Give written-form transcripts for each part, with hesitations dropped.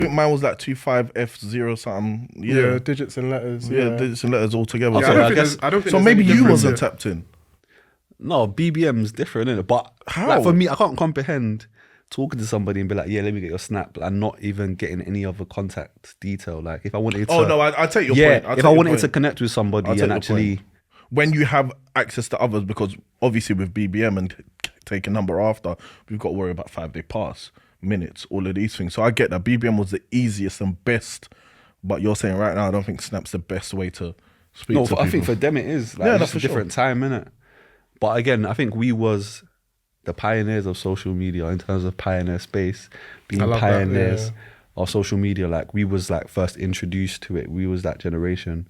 think mine was like 25F0 something. Yeah, digits and letters. Yeah, digits and letters all together. Yeah, So, I don't think so there's maybe any you difference wasn't here. tapped in. No, BBM's different, isn't it? But How? like for me, I can't comprehend talking to somebody and be like, yeah, let me get your snap, and not even getting any other contact detail. Like if I wanted to, Oh no, I take your yeah, point. if I wanted to connect with somebody and actually, when you have access to others, because obviously with BBM and take a number after, we've got to worry about 5-day pass, minutes, all of these things. So I get that BBM was the easiest and best, but you're saying right now I don't think Snap's the best way to speak to people. I think for them it is. Like, Yeah, it's that's just a for different time, innit? But again, I think we was the pioneers of social media in terms of pioneer space, being pioneers of social media. Like we was like first introduced to it. We was that generation,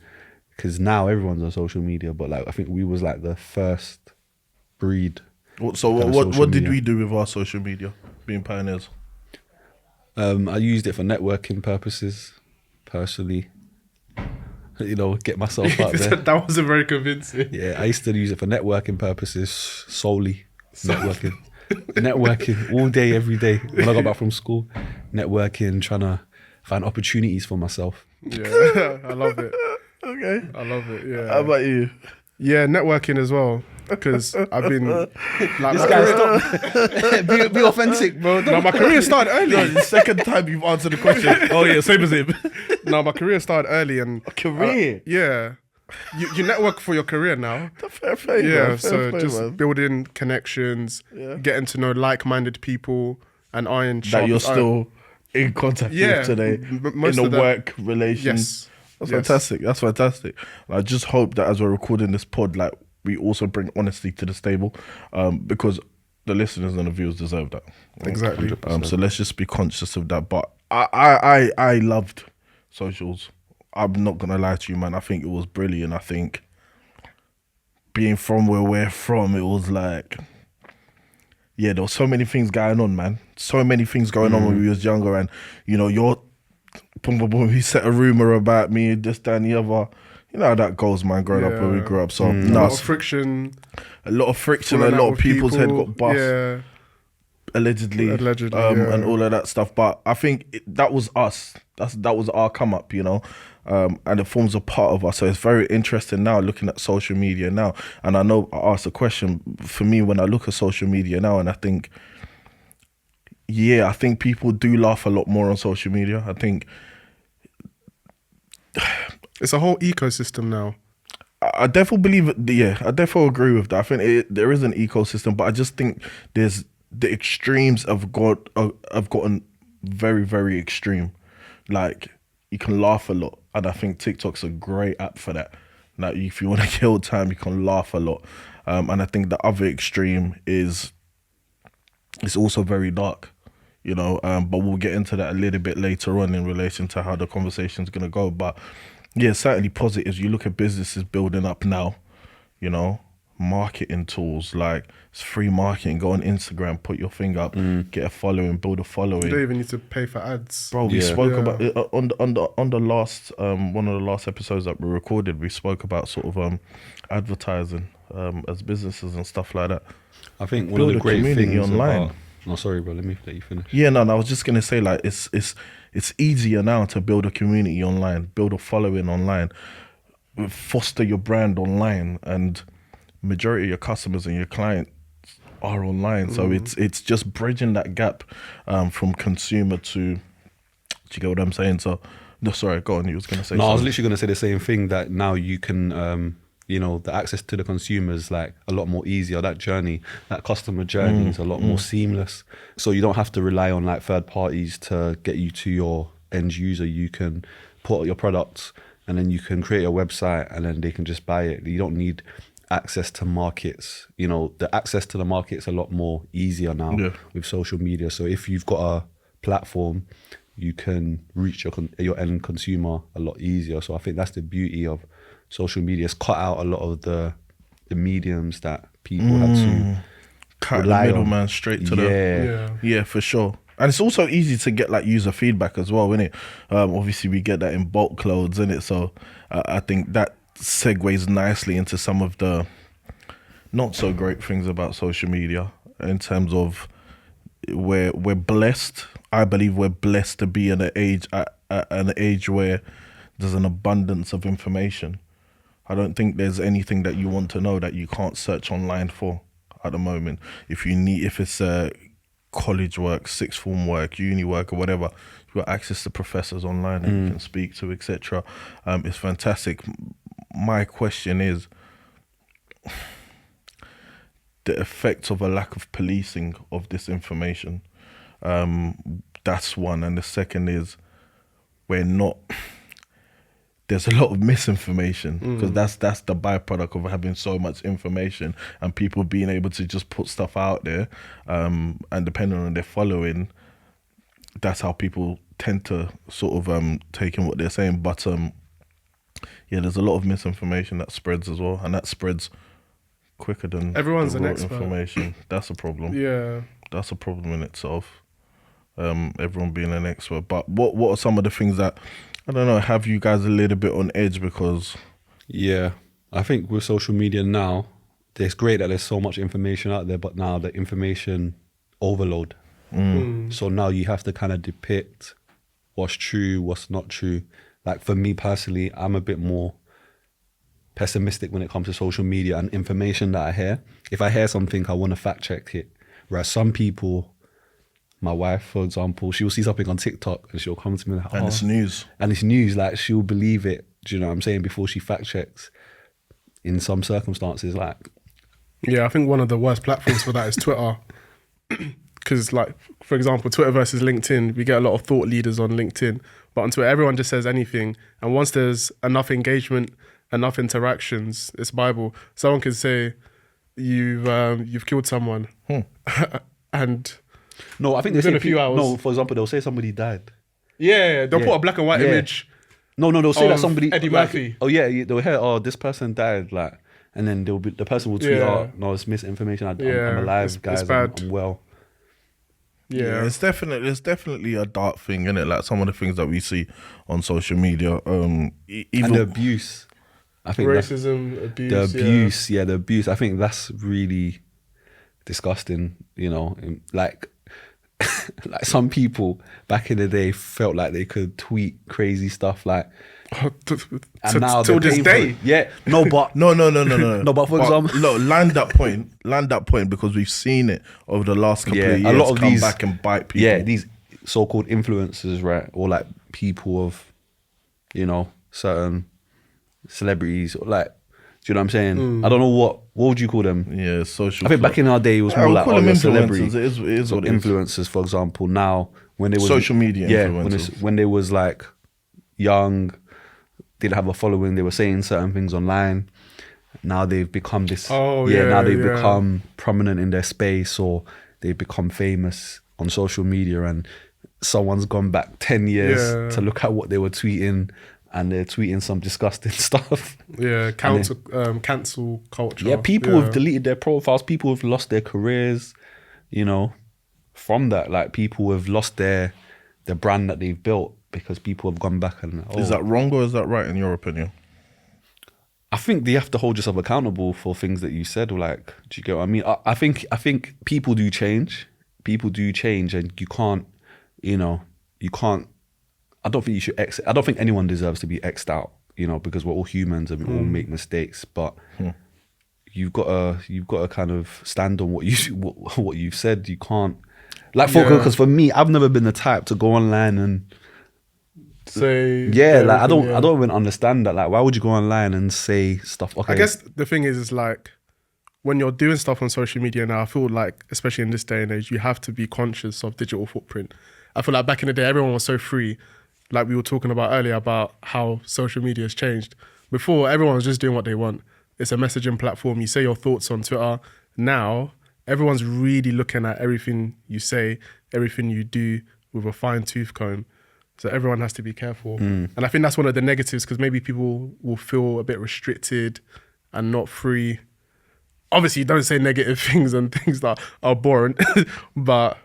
because now everyone's on social media. But like I think we was like the first breed. So what did we do with our social media, being pioneers? I used it for networking purposes, personally. You know, get myself out there. That wasn't very convincing. Yeah, I used to use it for networking purposes solely. Networking all day, every day. When I got back from school, networking, trying to find opportunities for myself. Yeah, I love it. Okay. I love it. Yeah. How about you? Yeah, networking as well. Because I've been like This guy, stop. be authentic, bro. no, my career started early. No, the second time you've answered the question. Oh yeah, same as him. No, my career started early and Career. yeah. You network for your career now. Fair play, Yeah, man. so Fair play, just man. building connections, getting to know like-minded people, and iron That sharp you're as iron. still in contact with today most in a of them. work relation. Yes. That's Yes. fantastic. That's fantastic. I just hope that as we're recording this pod, like we also bring honesty to the table, because the listeners and the viewers deserve that. Exactly. So let's just be conscious of that. But I loved socials. I'm not gonna lie to you, man. I think it was brilliant. I think being from where we're from, it was like, yeah, there was so many things going on, man. So many things going on when we was younger, and you know, boom, boom, boom. He set a rumor about me, this, that, and the other. You know how that goes, man. Growing up where we grew up, so A lot of friction. a lot of friction. falling A out lot of with people's head people. got bust. Yeah. Allegedly, and all of that stuff. But I think that was us. That was our come up, you know, and it forms a part of us. So it's very interesting now looking at social media now. And I know I asked a question for me when I look at social media now, and I think, yeah, I think people do laugh a lot more on social media. I think It's a whole ecosystem now. I definitely believe it. Yeah, I definitely agree with that. I think there is an ecosystem, but I just think there's the extremes have gotten very, very extreme. Like you can laugh a lot, and I think TikTok's a great app for that. Like if you want to kill time, you can laugh a lot. And I think the other extreme is it's also very dark, you know. But we'll get into that a little bit later on in relation to how the conversation's gonna go. But yeah, certainly positives. You look at businesses building up now, you know, marketing tools like it's free marketing. Go on Instagram, put your thing up, get a following, build a following. You don't even need to pay for ads. Bro, we spoke about it on the last one of the last episodes that we recorded. We spoke about sort of advertising as businesses and stuff like that. I think one Build of the a great community things online. about, no, sorry, bro. Let me let you finish. Yeah, no, I was just gonna say like it's easier now to build a community online, build a following online, foster your brand online, and majority of your customers and your clients are online. So it's just bridging that gap from consumer to. Do you get what I'm saying? So, no, sorry, go on. You was gonna say. No, I was something. literally going to say the same thing, that now you can, you know, the access to the consumer is like a lot more easier. That journey, that customer journey is a lot more seamless. So you don't have to rely on like third parties to get you to your end user. You can put out your products and then you can create a website and then they can just buy it. You don't need access to markets. You know, the access to the market's a lot more easier now with social media. So if you've got a platform, you can reach your end consumer a lot easier. So I think that's the beauty of social media. It's cut out a lot of the mediums that people had to Cut the rely on. middleman straight to yeah, for sure. And it's also easy to get like user feedback as well, isn't it? Obviously we get that in bulk loads, innit? So I think that segues nicely into some of the not so great things about social media in terms of we're blessed. I believe we're blessed to be in an age where there's an abundance of information. I don't think there's anything that you want to know that you can't search online for at the moment. If it's college work, sixth form work, uni work, or whatever, you've got access to professors online that you can speak to, etc. It's fantastic. My question is the effects of a lack of policing of this information. That's one, and the second is there's a lot of misinformation, because that's the byproduct of having so much information and people being able to just put stuff out there, and depending on their following, that's how people tend to sort of take in what they're saying. But there's a lot of misinformation that spreads as well, and that spreads quicker than everyone's the an raw expert. information. That's a problem. Yeah. That's a problem in itself. Everyone being an expert. But what are some of the things that, I don't know, have you guys a little bit on edge? Because Yeah, I think with social media now, it's great that there's so much information out there, but now the information overload. So now you have to kind of depict what's true, what's not true. Like for me personally, I'm a bit more pessimistic when it comes to social media and information that I hear. If I hear something, I want to fact check it. Whereas some people, my wife, for example, she will see something on TikTok and she'll come to me like, and it's news. And it's news, like she'll believe it, do you know what I'm saying, before she fact checks in some circumstances. Like, Yeah, I think one of the worst platforms for that is Twitter. Because, like, for example, Twitter versus LinkedIn, we get a lot of thought leaders on LinkedIn, but on Twitter, everyone just says anything. And once there's enough engagement, enough interactions, it's Bible. Someone can say, you've killed someone. And no, I think they within say a few hours. No, for example, they'll say somebody died. Yeah, they'll put a black and white Yeah. image. No, they'll say that Of somebody Eddie like, Murphy. oh yeah, they'll hear, this person died, like, and then the person will tweet, Yeah. no, it's misinformation. I'm Yeah, alive, it's guys. bad. I'm well. Yeah. It's definitely a dark thing, isn't it? Like some of the things that we see on social media, And even the abuse. I think Racism, abuse. the abuse. I think that's really disgusting. You know, like like some people back in the day felt like they could tweet crazy stuff, like, and now till they're this paying for day. it. Yeah, no, but no. No, but for example, look, land that point, because we've seen it over the last couple of years. a lot of come these back and bite people. Yeah, these so-called influencers, right, or like people of, you know, certain celebrities, or like, do you know what I'm saying? I don't know what would you call them? Yeah, social. I think back in our day it was Yeah, more we'll like, call oh, them you're a influencers. celebrity. It is So what it is. influencers, for example, now when they was Social media influencers. when they was like young, didn't have a following, they were saying certain things online. Now they've become this. Now they've become prominent in their space, or they've become famous on social media, and someone's gone back 10 years to look at what they were tweeting, and they're tweeting some disgusting stuff. Yeah, cancel culture. Yeah, people have deleted their profiles. People have lost their careers, you know, from that. Like, people have lost their brand that they've built because people have gone back and... Is that wrong or is that right in your opinion? I think they have to hold yourself accountable for things that you said. Or like, do you get what I mean? I think people do change. People do change, and you can't, you know, I don't think you should exit. I don't think anyone deserves to be X'd out, you know, because we're all humans and we all make mistakes. But you've got to kind of stand on what you've said. You can't, like, because for me, I've never been the type to go online and say like I don't even understand that. Like, why would you go online and say stuff? Okay, I guess the thing is like, when you're doing stuff on social media now, I feel like, especially in this day and age, you have to be conscious of digital footprint. I feel like back in the day, everyone was so free. Like we were talking about earlier about how social media has changed. Before, everyone was just doing what they want. It's a messaging platform. You say your thoughts on Twitter. Now, everyone's really looking at everything you say, everything you do with a fine tooth comb. So everyone has to be careful. And I think that's one of the negatives, because maybe people will feel a bit restricted and not free. Obviously, don't say negative things and things that are boring, but